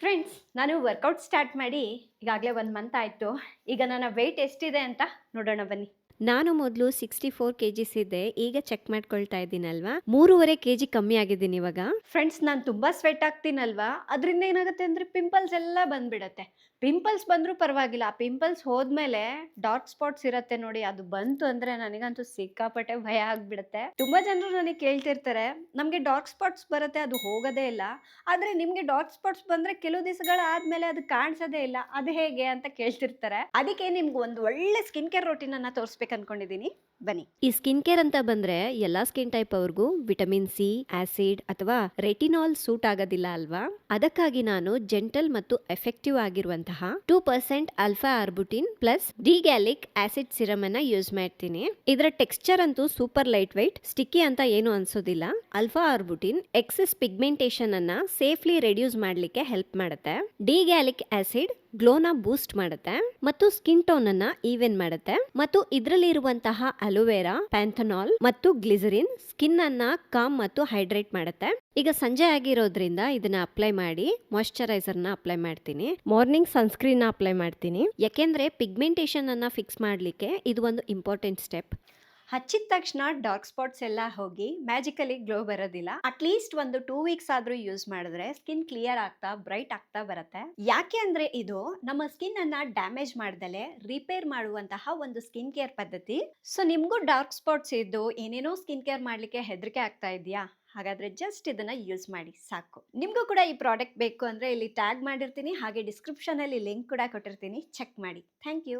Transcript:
Friends, ನಾನು workout start ಮಾಡಿ ಈಗಾಗಲೇ 1 ಮಂತ್ ಆಯಿತು. ಈಗ ನನ್ನ ವೆಯ್ಟ್ ಎಷ್ಟಿದೆ ಅಂತ ನೋಡೋಣ ಬನ್ನಿ. ನಾನು ಮೊದಲು 64 ಕೆಜಿಸ್ ಇದ್ದೆ. ಈಗ ಚೆಕ್ ಮಾಡ್ಕೊಳ್ತಾ ಇದ್ದೀನಲ್ವಾ, 3.5 ಕೆಜಿ ಕಮ್ಮಿ ಆಗಿದ್ದೀನಿ ಇವಾಗ. ಫ್ರೆಂಡ್ಸ್, ನಾನು ತುಂಬ ಸ್ವೆಟ್ ಆಗ್ತೀನಲ್ವಾ, ಅದರಿಂದ ಏನಾಗುತ್ತೆ ಅಂದರೆ ಪಿಂಪಲ್ಸ್ ಎಲ್ಲ ಬಂದ್ಬಿಡತ್ತೆ. ಪಿಂಪಲ್ಸ್ ಬಂದರೂ ಪರವಾಗಿಲ್ಲ, ಆ ಪಿಂಪಲ್ಸ್ ಹೋದ್ಮೇಲೆ ಡಾರ್ಕ್ ಸ್ಪಾಟ್ಸ್ ಇರುತ್ತೆ ನೋಡಿ, ಅದು ಬಂತು ಅಂದರೆ ನನಗಂತೂ ಸಿಕ್ಕಾಪಟ್ಟೆ ಭಯ ಆಗಿಬಿಡುತ್ತೆ. ತುಂಬ ಜನರು ನನಗೆ ಕೇಳ್ತಿರ್ತಾರೆ, ನಮಗೆ ಡಾರ್ಕ್ ಸ್ಪಾಟ್ಸ್ ಬರುತ್ತೆ, ಅದು ಹೋಗೋದೇ ಇಲ್ಲ. ಆದರೆ ನಿಮಗೆ ಡಾರ್ಕ್ ಸ್ಪಾಟ್ಸ್ ಬಂದರೆ ಕೆಲವು ದಿವಸಗಳಾದ್ಮೇಲೆ ಅದು ಕಾಣಿಸೋದೇ ಇಲ್ಲ, ಅದು ಹೇಗೆ ಅಂತ ಕೇಳ್ತಿರ್ತಾರೆ. ಅದಕ್ಕೆ ನಿಮ್ಗೆ ಒಂದು ಒಳ್ಳೆ ಸ್ಕಿನ್ ಕೇರ್ ರೊಟೀನನ್ನು ತೋರಿಸ್ಬೇಕು ಅನ್ಕೊಂಡಿದ್ದೀನಿ. ಬನ್ನಿ. ಈ ಸ್ಕಿನ್ ಕೇರ್ ಅಂತ ಬಂದ್ರೆ ಎಲ್ಲಾ ಸ್ಕಿನ್ ಟೈಪ್ ಅವ್ರಿಗೂ ವಿಟಮಿನ್ ಸಿ, ಆಸಿಡ್ ಅಥವಾ ರೆಟಿನಾಲ್ ಸೂಟ್ ಆಗೋದಿಲ್ಲ ಅಲ್ವಾ. ಅದಕ್ಕಾಗಿ ನಾನು ಜೆಂಟಲ್ ಮತ್ತು ಎಫೆಕ್ಟಿವ್ ಆಗಿರುವಂತಹ 2% alpha arbutin plus D gallic acid serum ಅನ್ನ ಯೂಸ್ ಮಾಡ್ತೀನಿ. ಇದರ ಟೆಕ್ಸ್ಚರ್ ಅಂತೂ ಸೂಪರ್ ಲೈಟ್ ವೈಟ್, ಸ್ಟಿಕ್ಕಿ ಅಂತ ಏನು ಅನ್ಸೋದಿಲ್ಲ. ಆಲ್ಫಾ ಆರ್ಬುಟಿನ್ ಎಕ್ಸೆಸ್ ಪಿಗ್ಮೆಂಟೇಷನ್ ಅನ್ನ ಸೇಫ್ಲಿ ರೆಡ್ಯೂಸ್ ಮಾಡ್ಲಿಕ್ಕೆ ಹೆಲ್ಪ್ ಮಾಡುತ್ತೆ. ಡಿ ಗ್ಯಾಲಿಕ್ ಆಸಿಡ್ ಗ್ಲೋನ ಬೂಸ್ಟ್ ಮಾಡುತ್ತೆ ಮತ್ತು ಸ್ಕಿನ್ ಟೋನ್ ಅನ್ನ ಈವೆನ್ ಮಾಡುತ್ತೆ. ಮತ್ತು ಇದರಲ್ಲಿ ಇರುವಂತಹ ಅಲೋವೆರಾ, ಪ್ಯಾಂಥನಾಲ್ ಮತ್ತು ಗ್ಲಿಸರಿನ್ ಸ್ಕಿನ್ ಅನ್ನ ಕಾಮ್ ಮತ್ತು ಹೈಡ್ರೇಟ್ ಮಾಡುತ್ತೆ. ಈಗ ಸಂಜೆ ಆಗಿರೋದ್ರಿಂದ ಇದನ್ನ ಅಪ್ಲೈ ಮಾಡಿ ಮಾಯಿಶ್ಚರೈಸರ್ ನ ಅಪ್ಲೈ ಮಾಡ್ತೀನಿ. ಮಾರ್ನಿಂಗ್ ಸನ್ಸ್ಕ್ರೀನ್ ಅಪ್ಲೈ ಮಾಡ್ತೀನಿ, ಯಾಕೆಂದ್ರೆ ಪಿಗ್ಮೆಂಟೇಷನ್ ಅನ್ನ ಫಿಕ್ಸ್ ಮಾಡ್ಲಿಕ್ಕೆ ಇದು ಒಂದು ಇಂಪಾರ್ಟೆಂಟ್ ಸ್ಟೆಪ್. ಹಚ್ಚಿದ ತಕ್ಷಣ ಡಾರ್ಕ್ ಸ್ಪಾಟ್ಸ್ ಎಲ್ಲ ಹೋಗಿ ಮ್ಯಾಜಿಕಲಿ ಗ್ಲೋ ಬರೋದಿಲ್ಲ. ಅಟ್ಲೀಸ್ಟ್ ಒಂದು 2 ವೀಕ್ಸ್ ಆದ್ರೂ ಯೂಸ್ ಮಾಡಿದ್ರೆ ಸ್ಕಿನ್ ಕ್ಲಿಯರ್ ಆಗ್ತಾ ಬ್ರೈಟ್ ಆಗ್ತಾ ಬರುತ್ತೆ. ಯಾಕೆ ಅಂದ್ರೆ ಇದು ನಮ್ಮ ಸ್ಕಿನ್ ಅನ್ನ ಡ್ಯಾಮೇಜ್ ಮಾಡ್ದಲೆ ರಿಪೇರ್ ಮಾಡುವಂತಹ ಒಂದು ಸ್ಕಿನ್ ಕೇರ್ ಪದ್ಧತಿ. ಸೊ ನಿಮ್ಗೂ ಡಾರ್ಕ್ ಸ್ಪಾಟ್ಸ್ ಇದ್ದು ಏನೇನೋ ಸ್ಕಿನ್ ಕೇರ್ ಮಾಡ್ಲಿಕ್ಕೆ ಹೆದರಿಕೆ ಆಗ್ತಾ ಇದೆಯಾ? ಹಾಗಾದ್ರೆ ಜಸ್ಟ್ ಇದನ್ನ ಯೂಸ್ ಮಾಡಿ ಸಾಕು. ನಿಮ್ಗೂ ಕೂಡ ಈ ಪ್ರಾಡಕ್ಟ್ ಬೇಕು ಅಂದ್ರೆ ಇಲ್ಲಿ ಟ್ಯಾಗ್ ಮಾಡಿರ್ತೀನಿ, ಹಾಗೆ ಡಿಸ್ಕ್ರಿಪ್ಷನ್ ಅಲ್ಲಿ ಲಿಂಕ್ ಕೂಡ ಕೊಟ್ಟಿರ್ತೀನಿ, ಚೆಕ್ ಮಾಡಿ. Thank you.